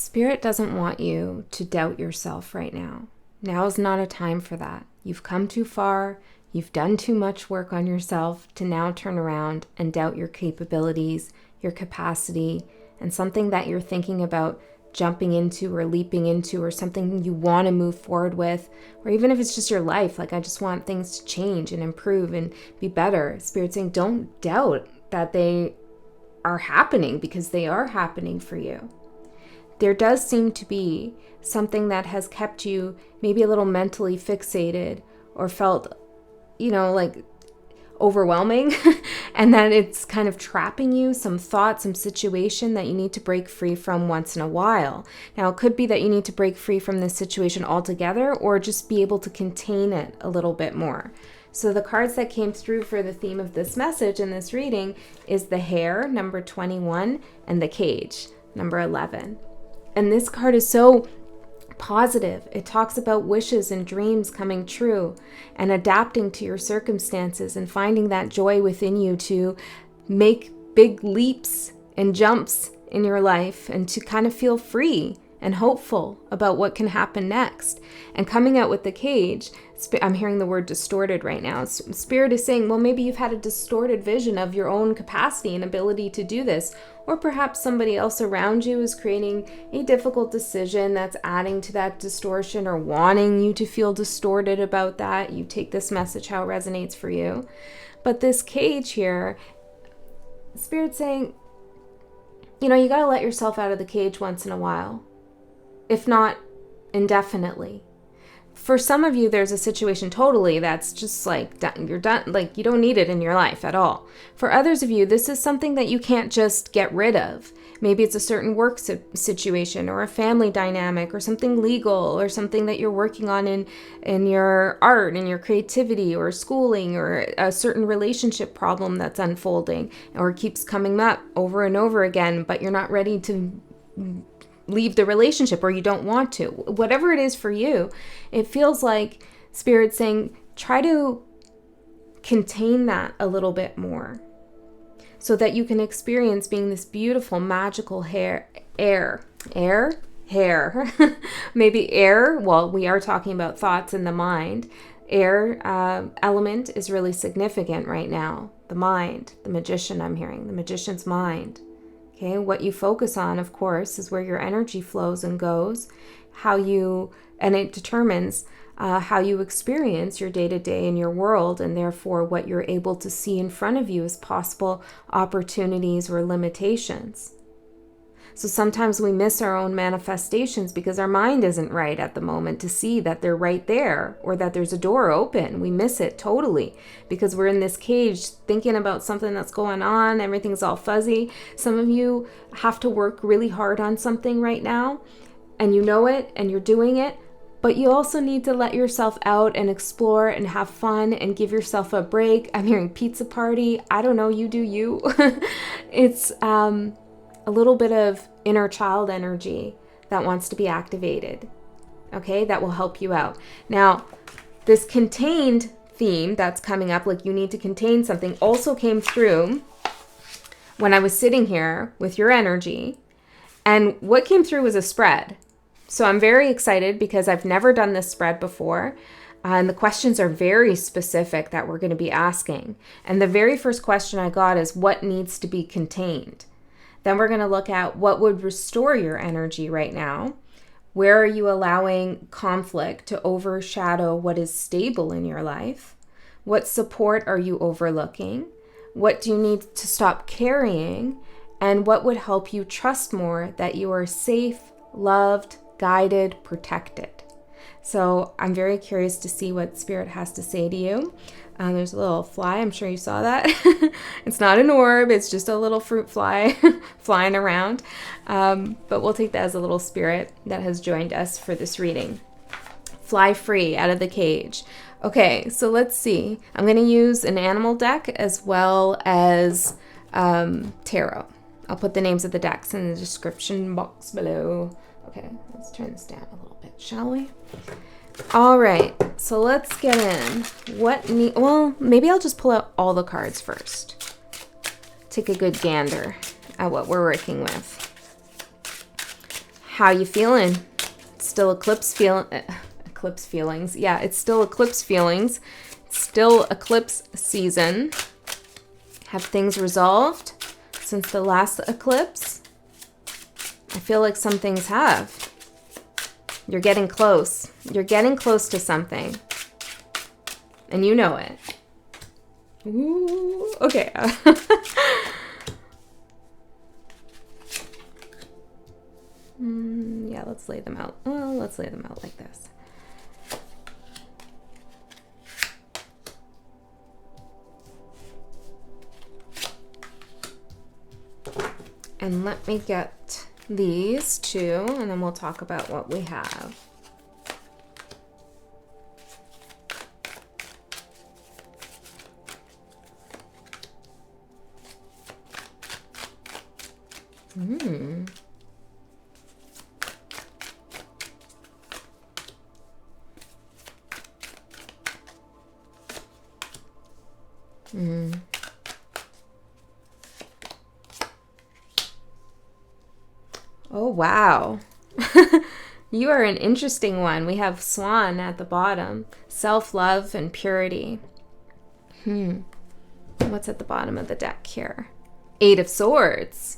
Spirit doesn't want you to doubt yourself right now. Now is not a time for that. You've come too far. You've done too much work on yourself to now turn around and doubt your capabilities, your capacity, and something that you're thinking about jumping into or leaping into, or something you want to move forward with, or even if it's just your life, like I just want things to change and improve and be better. Spirit's saying don't doubt that they are happening, because they are happening for you. There does seem to be something that has kept you maybe a little mentally fixated or felt, like overwhelming and that it's kind of trapping you, some thought, some situation that you need to break free from once in a while. Now, it could be that you need to break free from this situation altogether, or just be able to contain it a little bit more. So the cards that came through for the theme of this message in this reading is the Hare, number 21, and the Cage, number 11. And this card is so positive. It talks about wishes and dreams coming true and adapting to your circumstances and finding that joy within you to make big leaps and jumps in your life and to kind of feel free and hopeful about what can happen next. And coming out with the Cage, I'm hearing the word distorted right now. Spirit is saying, well, maybe you've had a distorted vision of your own capacity and ability to do this. Or perhaps somebody else around you is creating a difficult decision that's adding to that distortion or wanting you to feel distorted about that. You take this message how it resonates for you. But this Cage here, Spirit's saying, you got to let yourself out of the cage once in a while, if not indefinitely. For some of you, there's a situation totally that's just like done. You're done. Like you don't need it in your life at all. For others of you, this is something that you can't just get rid of. Maybe it's a certain work situation or a family dynamic or something legal or something that you're working on in your art and your creativity or schooling, or a certain relationship problem that's unfolding or keeps coming up over and over again, but you're not ready to leave the relationship, or you don't want to. Whatever it is for you, it feels like Spirit's saying, try to contain that a little bit more so that you can experience being this beautiful, magical hare. Maybe air. Well, we are talking about thoughts in the mind. Air element is really significant right now. The mind, the magician, I'm hearing, the magician's mind. Okay, what you focus on, of course, is where your energy flows and goes, and it determines how you experience your day-to-day in your world, and therefore what you're able to see in front of you as possible opportunities or limitations. So sometimes we miss our own manifestations because our mind isn't right at the moment to see that they're right there or that there's a door open. We miss it totally because we're in this cage thinking about something that's going on. Everything's all fuzzy. Some of you have to work really hard on something right now, and you know it and you're doing it, but you also need to let yourself out and explore and have fun and give yourself a break. I'm hearing pizza party. I don't know, you do you. It's a little bit of inner child energy that wants to be activated, okay? That will help you out. Now, this contained theme that's coming up, like you need to contain something, also came through when I was sitting here with your energy. And what came through was a spread. So I'm very excited because I've never done this spread before. And the questions are very specific that we're going to be asking. And the very first question I got is, what needs to be contained? Then we're going to look at what would restore your energy right now. Where are you allowing conflict to overshadow what is stable in your life? What support are you overlooking? What do you need to stop carrying? And what would help you trust more that you are safe, loved, guided, protected? So I'm very curious to see what Spirit has to say to you. There's a little fly. I'm sure you saw that. It's not an orb. It's just a little fruit fly flying around. But we'll take that as a little spirit that has joined us for this reading. Fly free out of the cage. Okay, so let's see. I'm going to use an animal deck as well as tarot. I'll put the names of the decks in the description box below. Okay, let's turn this down a little bit, shall we? All right, so let's get in. Well, maybe I'll just pull out all the cards first. Take a good gander at what we're working with. How you feeling? Still eclipse feelings. Yeah, it's still eclipse feelings. Still eclipse season. Have things resolved since the last eclipse? I feel like some things have. You're getting close. You're getting close to something. And you know it. Ooh, okay. Yeah, let's lay them out. Well, let's lay them out like this. And let me get these two, and then we'll talk about what we have. Oh, wow. You are an interesting one. We have Swan at the bottom. Self-love and purity. What's at the bottom of the deck here? Eight of Swords.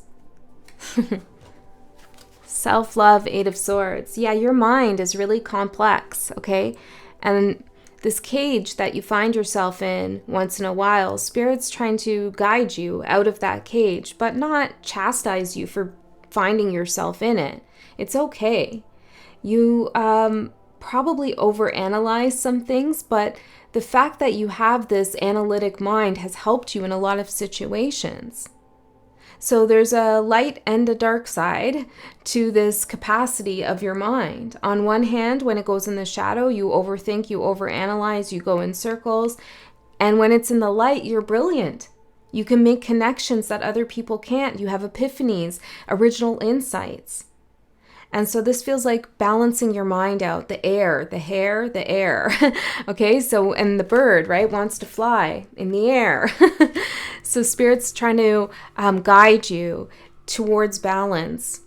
Self-love, Eight of Swords. Yeah, your mind is really complex, okay? And this cage that you find yourself in once in a while, Spirit's trying to guide you out of that cage, but not chastise you for finding yourself in it. It's okay. You probably overanalyze some things, but the fact that you have this analytic mind has helped you in a lot of situations. So there's a light and a dark side to this capacity of your mind. On one hand, when it goes in the shadow, you overthink, you overanalyze, you go in circles. And when it's in the light, you're brilliant. You can make connections that other people can't. You have epiphanies, original insights. And so this feels like balancing your mind out. The air, the hair, the air. Okay, so, and the bird, right, wants to fly in the air. So Spirit's trying to guide you towards balance,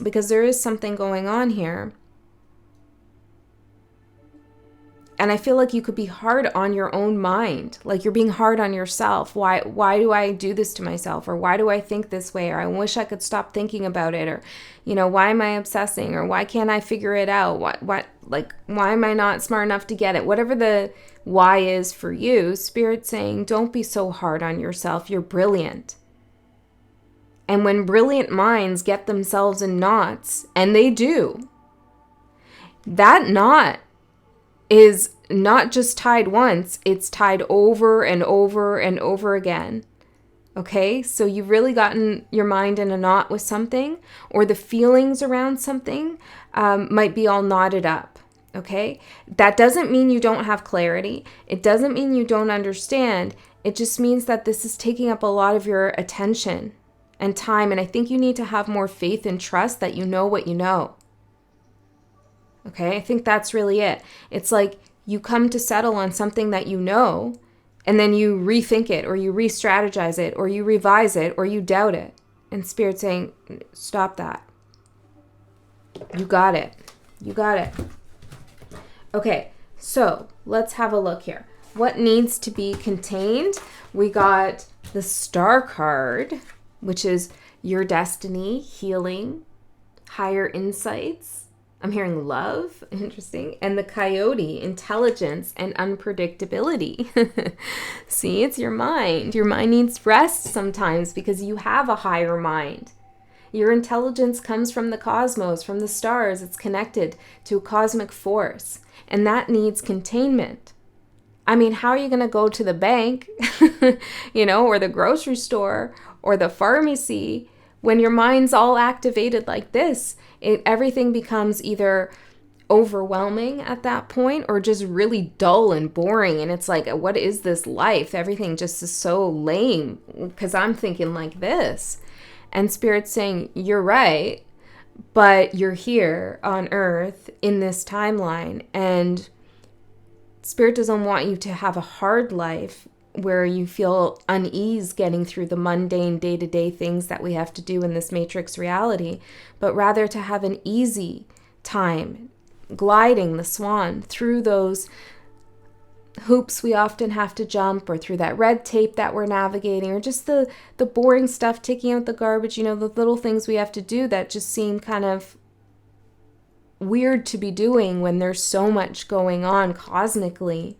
because there is something going on here. And I feel like you could be hard on your own mind, like you're being hard on yourself. Why do I do this to myself? Or why do I think this way? Or I wish I could stop thinking about it. Or, why am I obsessing? Or why can't I figure it out? Why am I not smart enough to get it? Whatever the why is for you, Spirit's saying, don't be so hard on yourself. You're brilliant. And when brilliant minds get themselves in knots, and they do, that knot is not just tied once, it's tied over and over and over again. Okay, so you've really gotten your mind in a knot with something, or the feelings around something might be all knotted up. Okay, that doesn't mean you don't have clarity. It doesn't mean you don't understand. It just means that this is taking up a lot of your attention and time. And I think you need to have more faith and trust that you know what you know. Okay, I think that's really it. It's like you come to settle on something that you know, and then you rethink it, or you re-strategize it, or you revise it, or you doubt it. And Spirit's saying, stop that. You got it. You got it. Okay, so let's have a look here. What needs to be contained? We got the Star card, which is your destiny, healing, higher insights. I'm hearing love, interesting. And the Coyote, intelligence and unpredictability. See, it's your mind. Your mind needs rest sometimes because you have a higher mind. Your intelligence comes from the cosmos, from the stars. It's connected to a cosmic force. And that needs containment. I mean, how are you going to go to the bank, or the grocery store or the pharmacy when your mind's all activated like this? Everything becomes either overwhelming at that point or just really dull and boring. And it's like, what is this life? Everything just is so lame because I'm thinking like this. And Spirit's saying, you're right, but you're here on Earth in this timeline. And Spirit doesn't want you to have a hard life. where you feel unease getting through the mundane day-to-day things that we have to do in this matrix reality, but rather to have an easy time gliding the swan through those hoops we often have to jump, or through that red tape that we're navigating, or just the boring stuff, taking out the garbage, the little things we have to do that just seem kind of weird to be doing when there's so much going on cosmically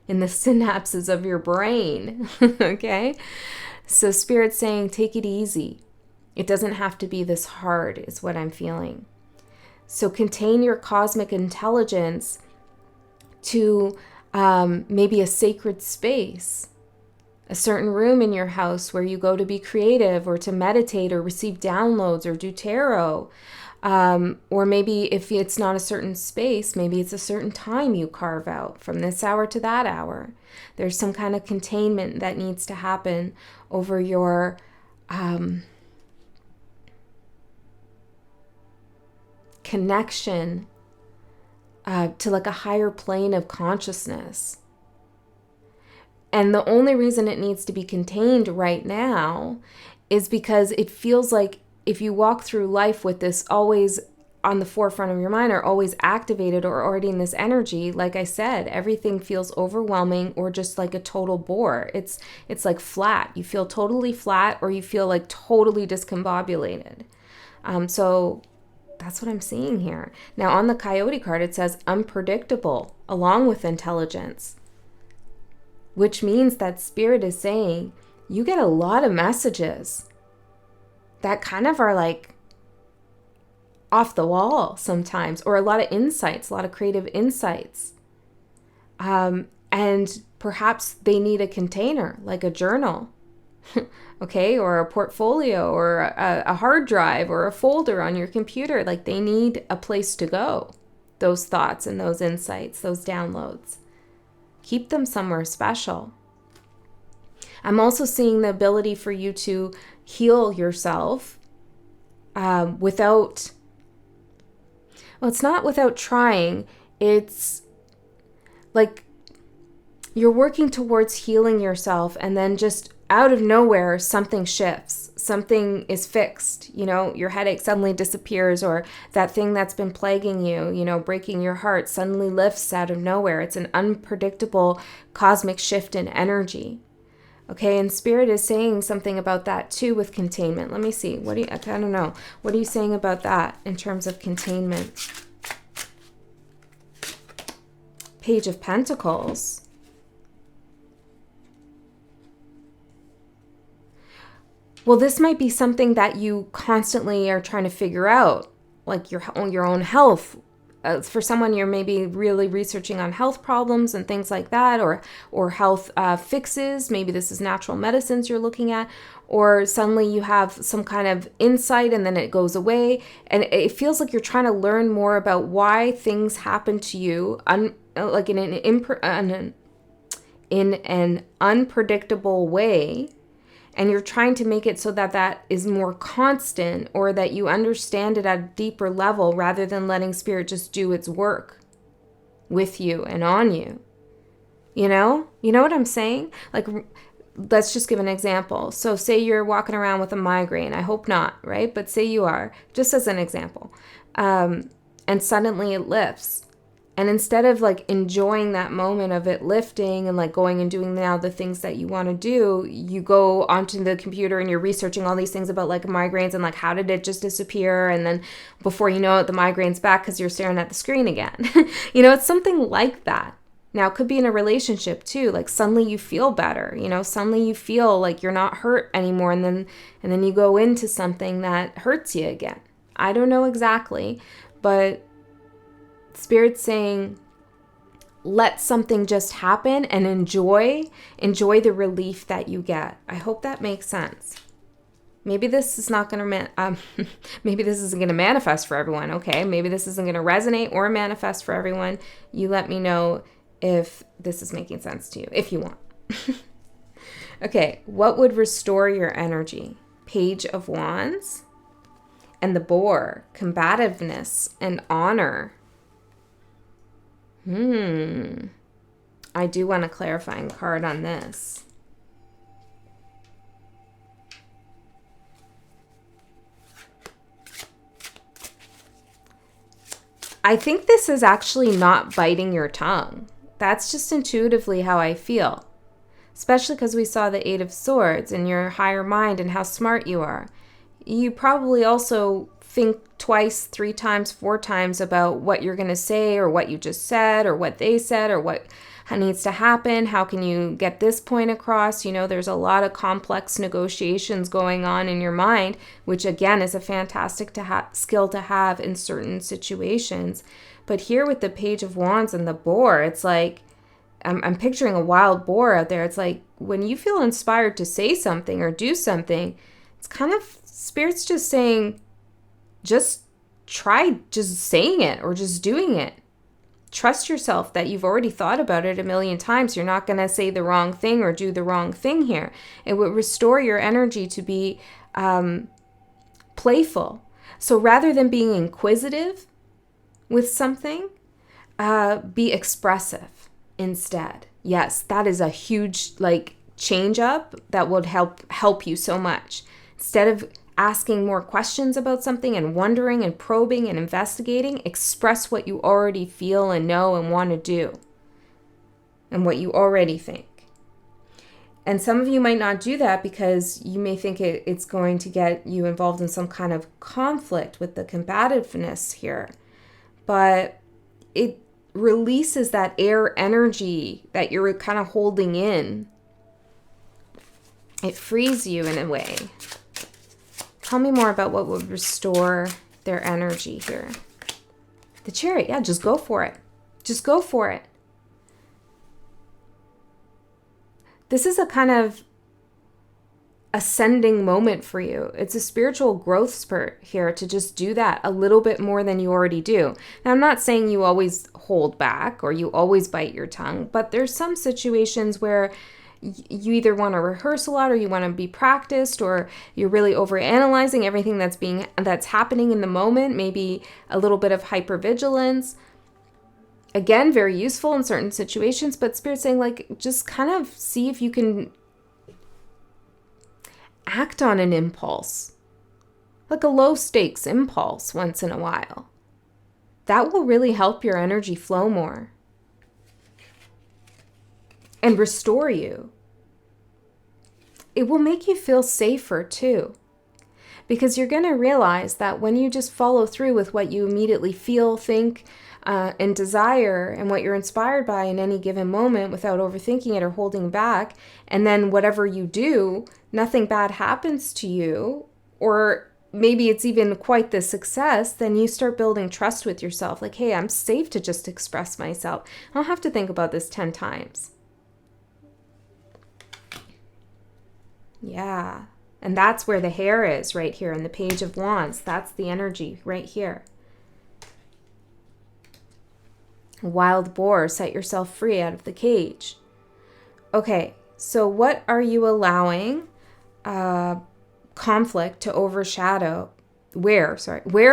in the synapses of your brain. Okay? So Spirit's saying, take it easy. It doesn't have to be this hard, is what I'm feeling. So contain your cosmic intelligence to maybe a sacred space, a certain room in your house where you go to be creative, or to meditate, or receive downloads, or do tarot. Or maybe if it's not a certain space, maybe it's a certain time you carve out from this hour to that hour. There's some kind of containment that needs to happen over your connection to like a higher plane of consciousness. And the only reason it needs to be contained right now is because it feels like if you walk through life with this always on the forefront of your mind, or always activated, or already in this energy, like I said, everything feels overwhelming or just like a total bore. It's like flat. You feel totally flat, or you feel like totally discombobulated. So that's what I'm seeing here. Now on the Coyote card, it says unpredictable along with intelligence, which means that Spirit is saying you get a lot of messages that kind of are like off the wall sometimes, or a lot of insights, a lot of creative insights. And perhaps they need a container, like a journal, okay, or a portfolio, or a hard drive, or a folder on your computer. Like they need a place to go, those thoughts and those insights, those downloads. Keep them somewhere special. I'm also seeing the ability for you to heal yourself without, well, it's not without trying. It's like you're working towards healing yourself, and then just out of nowhere, something shifts. Something is fixed. Your headache suddenly disappears, or that thing that's been plaguing you, breaking your heart, suddenly lifts out of nowhere. It's an unpredictable cosmic shift in energy. Okay, and Spirit is saying something about that too with containment. Let me see. I don't know. What are you saying about that in terms of containment? Page of Pentacles. Well, this might be something that you constantly are trying to figure out, like your own health. For someone, you're maybe really researching on health problems and things like that, or health fixes. Maybe this is natural medicines you're looking at, or suddenly you have some kind of insight and then it goes away. And it feels like you're trying to learn more about why things happen to you, like in an unpredictable way. And you're trying to make it so that is more constant, or that you understand it at a deeper level, rather than letting Spirit just do its work with you and on you. You know what I'm saying? Like, let's just give an example. So say you're walking around with a migraine. I hope not, right? But say you are, just as an example. And suddenly it lifts. And instead of like enjoying that moment of it lifting and like going and doing now the things that you want to do, you go onto the computer and you're researching all these things about like migraines and like how did it just disappear? And then before you know it, the migraine's back because you're staring at the screen again. It's something like that. Now it could be in a relationship too. Like suddenly you feel better, suddenly you feel like you're not hurt anymore. And then you go into something that hurts you again. I don't know exactly, but Spirit's saying, let something just happen and enjoy the relief that you get. I hope that makes sense. Maybe this is not going to, maybe this isn't going to manifest for everyone. Okay. Maybe this isn't going to resonate or manifest for everyone. You let me know if this is making sense to you, if you want. Okay. What would restore your energy? Page of Wands and the Boar, combativeness and honor. I do want a clarifying card on this. I think this is actually not biting your tongue. That's just intuitively how I feel. Especially because we saw the Eight of Swords and your higher mind and how smart you are. You probably also think twice, 3 times, 4 times about what you're going to say or what you just said or what they said or what needs to happen. How can you get this point across? You know, there's a lot of complex negotiations going on in your mind, which again is a fantastic skill to have in certain situations. But here with the Page of Wands and the boar, it's like, I'm picturing a wild boar out there. It's like when you feel inspired to say something or do something, it's kind of Spirit's just saying, just try just saying it or just doing it. Trust yourself that you've already thought about it a million times. You're not going to say the wrong thing or do the wrong thing here. It would restore your energy to be playful. So rather than being inquisitive with something, be expressive instead. Yes, that is a huge change up that would help you so much. Instead of asking more questions about something and wondering and probing and investigating, express what you already feel and know and want to do and what you already think. And some of you might not do that because you may think it's going to get you involved in some kind of conflict with the combativeness here. But it releases that air energy that you're kind of holding in. It frees you in a way. Tell me more about what would restore their energy here. The Chariot, yeah, just go for it. Just go for it. This is a kind of ascending moment for you. It's a spiritual growth spurt here to just do that a little bit more than you already do. Now, I'm not saying you always hold back or you always bite your tongue, but there's some situations where you either want to rehearse a lot or you want to be practiced or you're really overanalyzing everything that's happening in the moment, maybe a little bit of hypervigilance. Again, very useful in certain situations, but Spirit's saying just kind of see if you can act on an impulse, like a low stakes impulse once in a while. That will really help your energy flow more and restore you. It will make you feel safer too, because you're going to realize that when you just follow through with what you immediately feel, think, and desire and what you're inspired by in any given moment without overthinking it or holding back, and then whatever you do, nothing bad happens to you, or maybe it's even quite the success, then you start building trust with yourself. Like, hey, I'm safe to just express myself. I don't have to think about this 10 times. Yeah. And that's where the hair is right here in the Page of Wands. That's the energy right here. Wild boar, set yourself free out of the cage. Okay, so what are you allowing conflict to overshadow? Where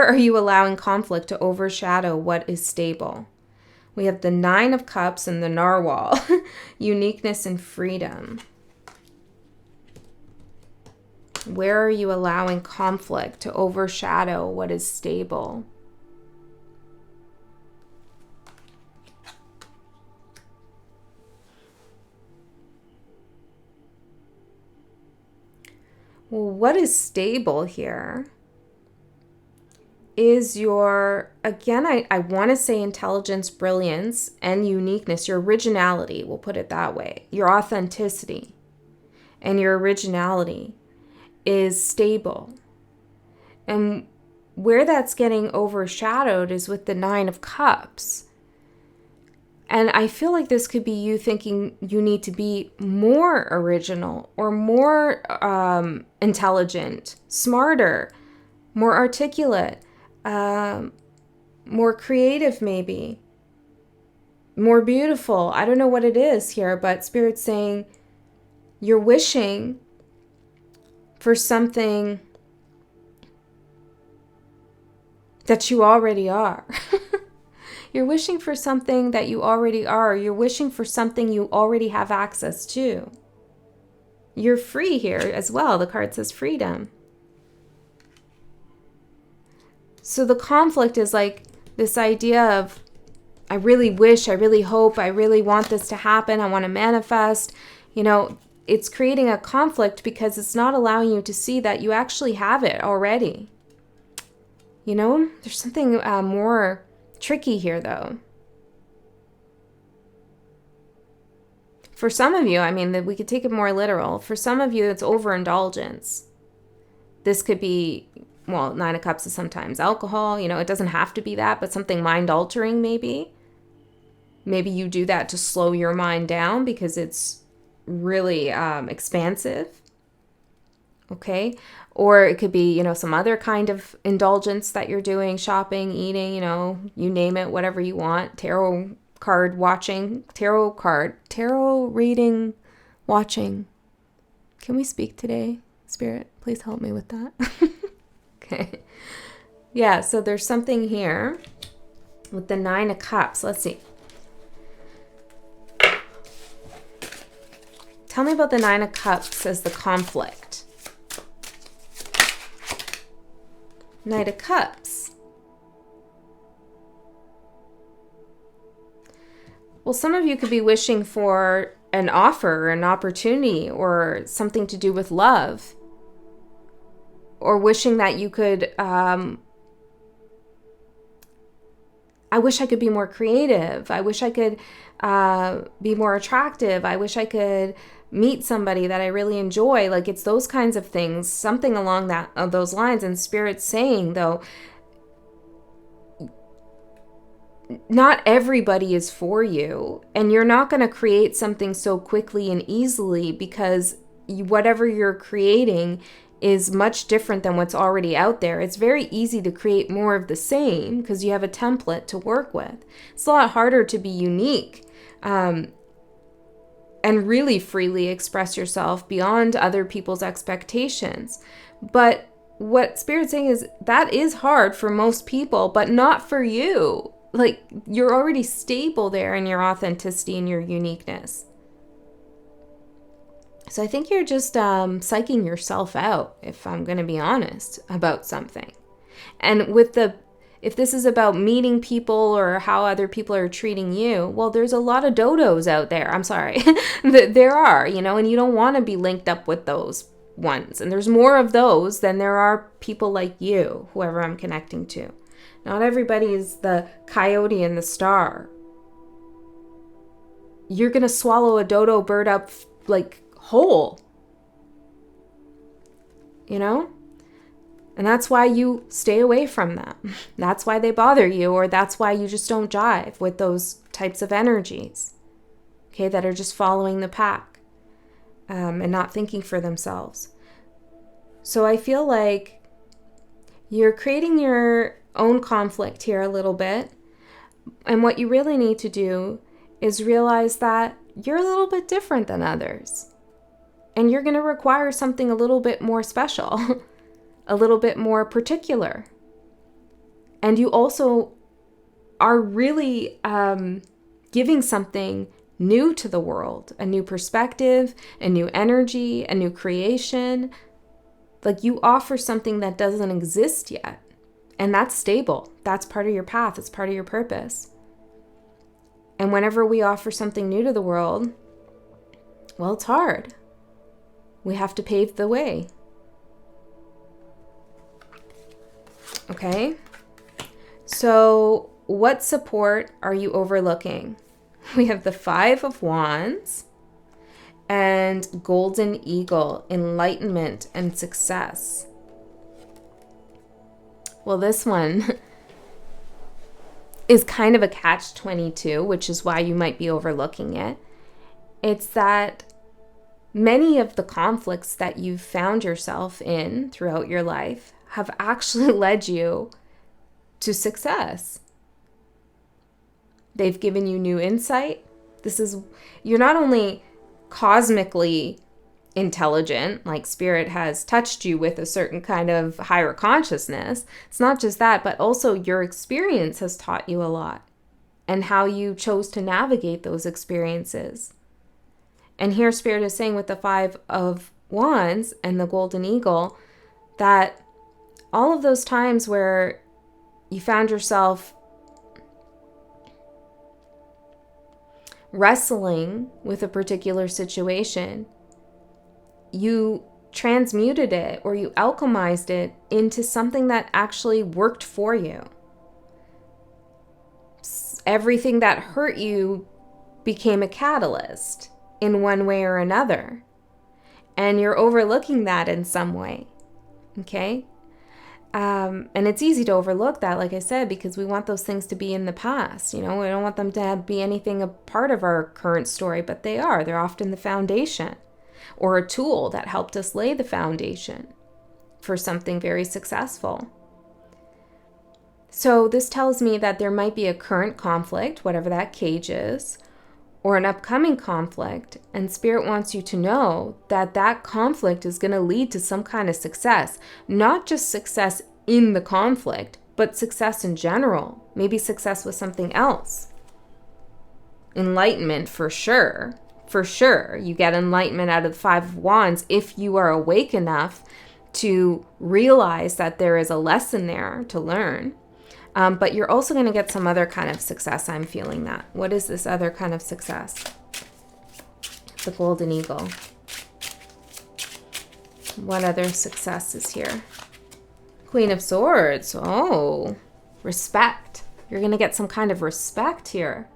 are you allowing conflict to overshadow what is stable? We have the Nine of Cups and the Narwhal, uniqueness and freedom. Where are you allowing conflict to overshadow what is stable? Well, what is stable here is your, again, I want to say intelligence, brilliance, and uniqueness, your originality, we'll put it that way, your authenticity and your originality is stable. And where that's getting overshadowed is with the Nine of Cups. And I feel like this could be you thinking you need to be more original or more intelligent, smarter, more articulate, more creative maybe, more beautiful. I don't know what it is here, but Spirit's saying you're wishing for something that you already are. You're wishing for something that you already are. You're wishing for something you already have access to. You're free here as well. The card says freedom. So the conflict is like this idea of, I really wish, I really hope, I really want this to happen. I want to manifest. It's creating a conflict because it's not allowing you to see that you actually have it already. There's something more tricky here, though. For some of you, that we could take it more literal. For some of you, it's overindulgence. This could be, Nine of Cups is sometimes alcohol. It doesn't have to be that, but something mind-altering maybe. Maybe you do that to slow your mind down because it's really expansive. Okay? Or it could be, some other kind of indulgence that you're doing, shopping, eating, you name it, whatever you want. Tarot card watching, tarot reading, watching. Can we speak today, Spirit? Please help me with that. Okay. Yeah, so there's something here with the Nine of Cups. Let's see. Tell me about the Nine of Cups as the conflict. Knight of Cups. Well, some of you could be wishing for an offer, an opportunity, or something to do with love. Or wishing that you could, I wish I could be more creative. I wish I could be more attractive. I wish I could meet somebody that I really enjoy. Like, it's those kinds of things, something along those lines. And Spirit's saying, though, not everybody is for you, and you're not going to create something so quickly and easily because whatever you're creating is much different than what's already out there. It's very easy to create more of the same because you have a template to work with. It's a lot harder to be unique and really freely express yourself beyond other people's expectations. But what Spirit's saying is that is hard for most people, but not for you. Like, you're already stable there in your authenticity and your uniqueness. So I think you're just psyching yourself out, if I'm going to be honest, about something. And if this is about meeting people or how other people are treating you, well, there's a lot of dodos out there. I'm sorry. There are, and you don't want to be linked up with those ones. And there's more of those than there are people like you, whoever I'm connecting to. Not everybody is the coyote and the star. You're going to swallow a dodo bird up like whole. And that's why you stay away from them. That's why they bother you, or that's why you just don't jive with those types of energies, okay, that are just following the pack and not thinking for themselves. So I feel like you're creating your own conflict here a little bit. And what you really need to do is realize that you're a little bit different than others. And you're going to require something a little bit more special, a little bit more particular. And you also are really giving something new to the world, a new perspective, a new energy, a new creation. Like, you offer something that doesn't exist yet. And that's stable. That's part of your path. It's part of your purpose. And whenever we offer something new to the world, well, it's hard. We have to pave the way. Okay? So, what support are you overlooking? We have the Five of Wands and Golden Eagle, enlightenment and success. Well, this one is kind of a catch-22, which is why you might be overlooking it. It's that many of the conflicts that you've found yourself in throughout your life have actually led you to success. They've given you new insight. You're not only cosmically intelligent, like Spirit has touched you with a certain kind of higher consciousness. It's not just that, but also your experience has taught you a lot. and how you chose to navigate those experiences. And here Spirit is saying with the Five of Wands and the Golden Eagle that all of those times where you found yourself wrestling with a particular situation, you transmuted it or you alchemized it into something that actually worked for you. Everything that hurt you became a catalyst in one way or another. And you're overlooking that in some way. Okay? And it's easy to overlook that, like I said, because we want those things to be in the past. We don't want them to be anything a part of our current story, but they are. They're often the foundation or a tool that helped us lay the foundation for something very successful. So this tells me that there might be a current conflict, whatever that cage is, or an upcoming conflict, and Spirit wants you to know that that conflict is going to lead to some kind of success, not just success in the conflict, but success in general, maybe success with something else. Enlightenment for sure. For sure, you get enlightenment out of the Five of Wands if you are awake enough to realize that there is a lesson there to learn. But you're also going to get some other kind of success. I'm feeling that. What is this other kind of success? The Golden Eagle. What other success is here? Queen of Swords. Oh, respect. You're going to get some kind of respect here.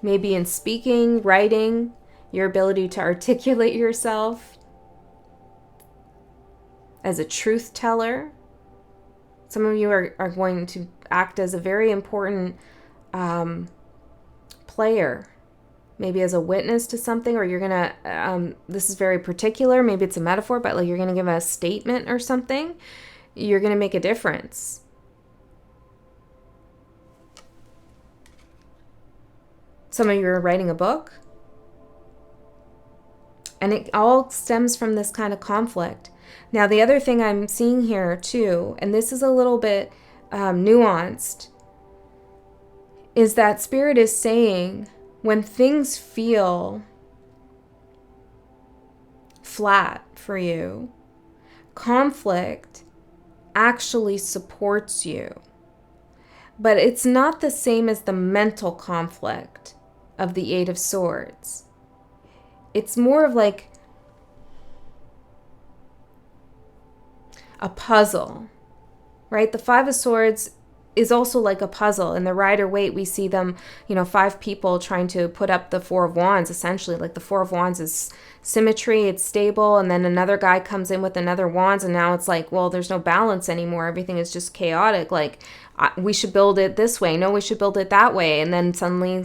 Maybe in speaking, writing, your ability to articulate yourself as a truth teller. Some of you are going to act as a very important player, maybe as a witness to something, or you're going to, this is very particular, maybe it's a metaphor, but like you're going to give a statement or something. You're going to make a difference. Some of you are writing a book. And it all stems from this kind of conflict. Now, the other thing I'm seeing here too, and this is a little bit nuanced, is that Spirit is saying when things feel flat for you, conflict actually supports you. But it's not the same as the mental conflict of the Eight of Swords. It's more of like a puzzle, right? The Five of Swords is also like a puzzle. In the Rider-Waite, we see them, 5 people trying to put up the Four of Wands, essentially. Like the Four of Wands is symmetry, it's stable, and then another guy comes in with another wands, and now it's like, well, there's no balance anymore. Everything is just chaotic. Like, we should build it this way. No, we should build it that way. And then suddenly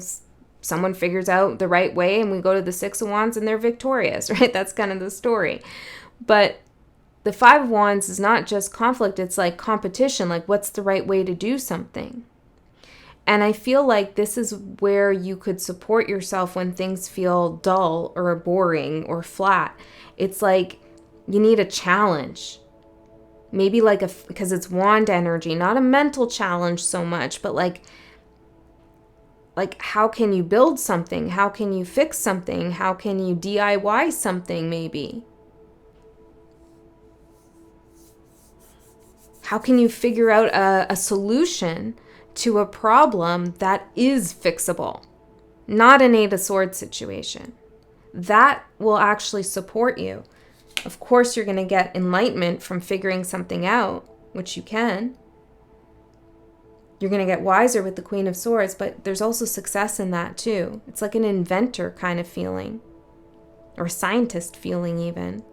someone figures out the right way, and we go to the Six of Wands, and they're victorious, right? That's kind of the story. But the Five of Wands is not just conflict, it's like competition, like what's the right way to do something. And I feel like this is where you could support yourself when things feel dull or boring or flat. It's like you need a challenge. Maybe because it's wand energy, not a mental challenge so much, but like how can you build something? How can you fix something? How can you DIY something maybe? How can you figure out a solution to a problem that is fixable? Not an Eight of Swords situation. That will actually support you. Of course, you're going to get enlightenment from figuring something out, which you can. You're going to get wiser with the Queen of Swords, but there's also success in that too. It's like an inventor kind of feeling, or scientist feeling even.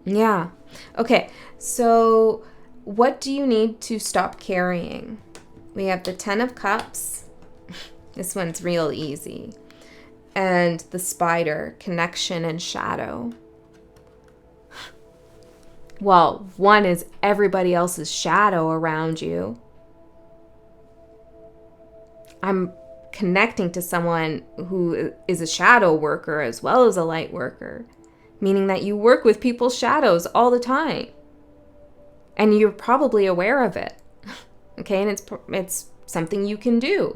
Yeah. Okay, so what do you need to stop carrying? We have the Ten of Cups. This one's real easy. And the Spider, connection and shadow. Well, one is everybody else's shadow around you. I'm connecting to someone who is a shadow worker as well as a light worker, meaning that you work with people's shadows all the time. And you're probably aware of it. Okay, and it's something you can do.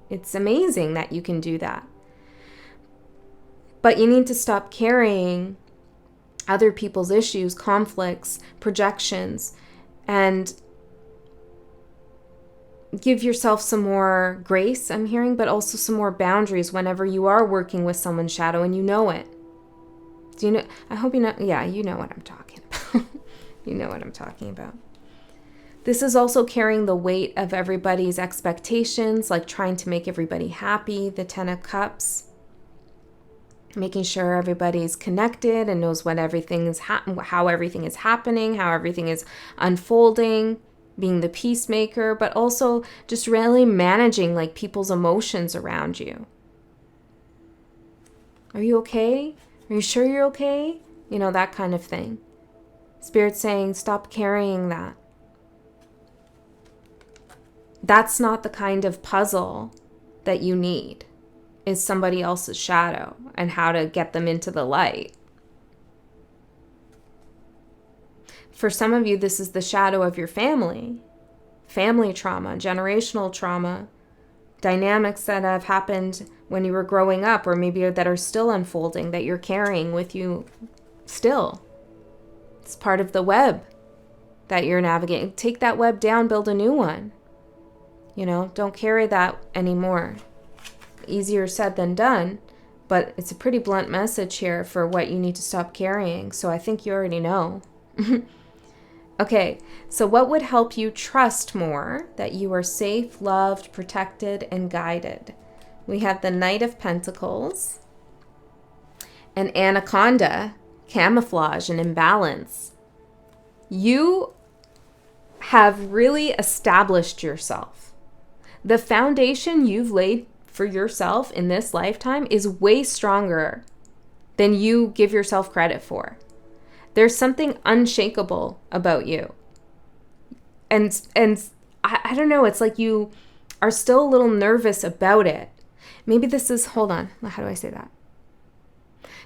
It's amazing that you can do that. But you need to stop carrying other people's issues, conflicts, projections, and give yourself some more grace, I'm hearing, but also some more boundaries whenever you are working with someone's shadow and you know it. Do you know? I hope you know. Yeah, you know what I'm talking about. You know what I'm talking about. This is also carrying the weight of everybody's expectations, like trying to make everybody happy, the 10 of Cups. Making sure everybody's connected and knows what everything is how everything is happening, how everything is unfolding, being the peacemaker, but also just really managing like people's emotions around you. Are you okay? Are you sure you're okay? You know, that kind of thing. Spirit's saying, stop carrying that. That's not the kind of puzzle that you need, is somebody else's shadow and how to get them into the light. For some of you, this is the shadow of your family trauma, generational trauma, dynamics that have happened when you were growing up, or maybe that are still unfolding, that you're carrying with you still. It's part of the web that you're navigating. Take that web down, build a new one. You know, don't carry that anymore. Easier said than done, but it's a pretty blunt message here for what you need to stop carrying. So I think you already know. Okay, so what would help you trust more that you are safe, loved, protected, and guided? We have the Knight of Pentacles, and Anaconda, camouflage and imbalance. You have really established yourself. The foundation you've laid for yourself in this lifetime is way stronger than you give yourself credit for. There's something unshakable about you. And I don't know, it's like you are still a little nervous about it. Maybe this is, hold on, how do I say that?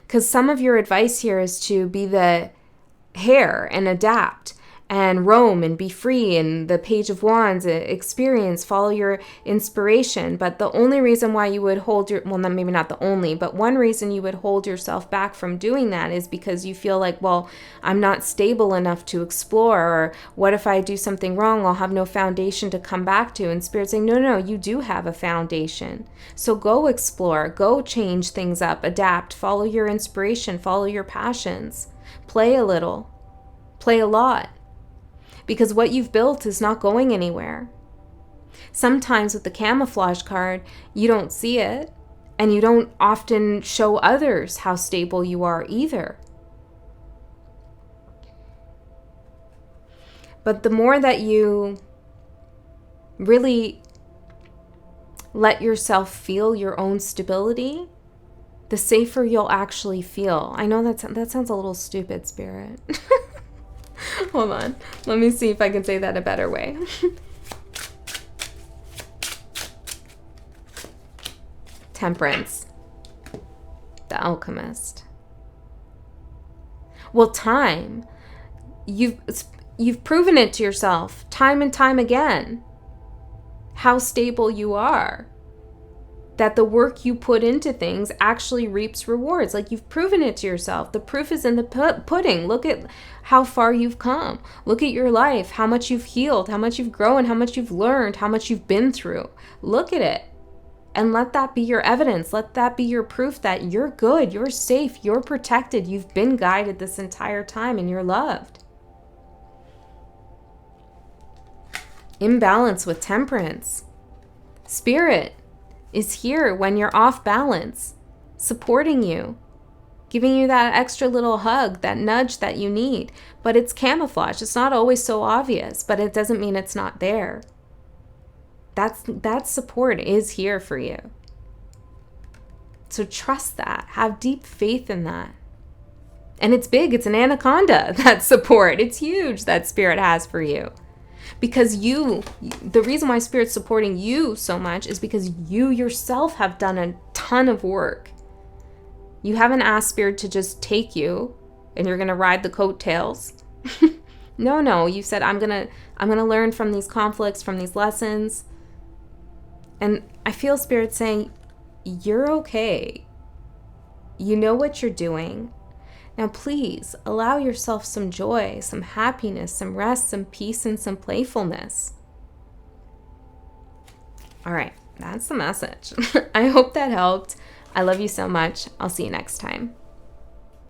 Because some of your advice here is to be the hare and adapt and roam and be free, and the Page of Wands, experience, follow your inspiration. But the only reason why you would hold maybe not the only, but one reason you would hold yourself back from doing that is because you feel like, well, I'm not stable enough to explore, or what if I do something wrong? I'll have no foundation to come back to. And Spirit's saying, no, you do have a foundation. So go explore, go change things up, adapt, follow your inspiration, follow your passions, play a little, play a lot. Because what you've built is not going anywhere. Sometimes with the camouflage card, you don't see it, and you don't often show others how stable you are either. But the more that you really let yourself feel your own stability, the safer you'll actually feel. I know that sounds a little stupid, Spirit. Hold on. Let me see if I can say that a better way. Temperance. The Alchemist. Well, time. You've proven it to yourself time and time again. How stable you are. That the work you put into things actually reaps rewards. Like, you've proven it to yourself. The proof is in the pudding. Look at how far you've come. Look at your life, how much you've healed, how much you've grown, how much you've learned, how much you've been through. Look at it. And let that be your evidence. Let that be your proof that you're good, you're safe, you're protected, you've been guided this entire time, and you're loved. Imbalance with Temperance. Spirit is here when you're off balance, supporting you, giving you that extra little hug, that nudge that you need. But it's camouflage. It's not always so obvious, but it doesn't mean it's not there. That support is here for you. So trust that. Have deep faith in that. And it's big. It's an anaconda, that support. It's huge that Spirit has for you. Because the reason why Spirit's supporting you so much is because you yourself have done a ton of work. You haven't asked Spirit to just take you and you're going to ride the coattails. No, you said I'm going to learn from these conflicts, from these lessons. And I feel Spirit saying, you're okay. You know what you're doing. Now, please allow yourself some joy, some happiness, some rest, some peace, and some playfulness. All right, that's the message. I hope that helped. I love you so much. I'll see you next time.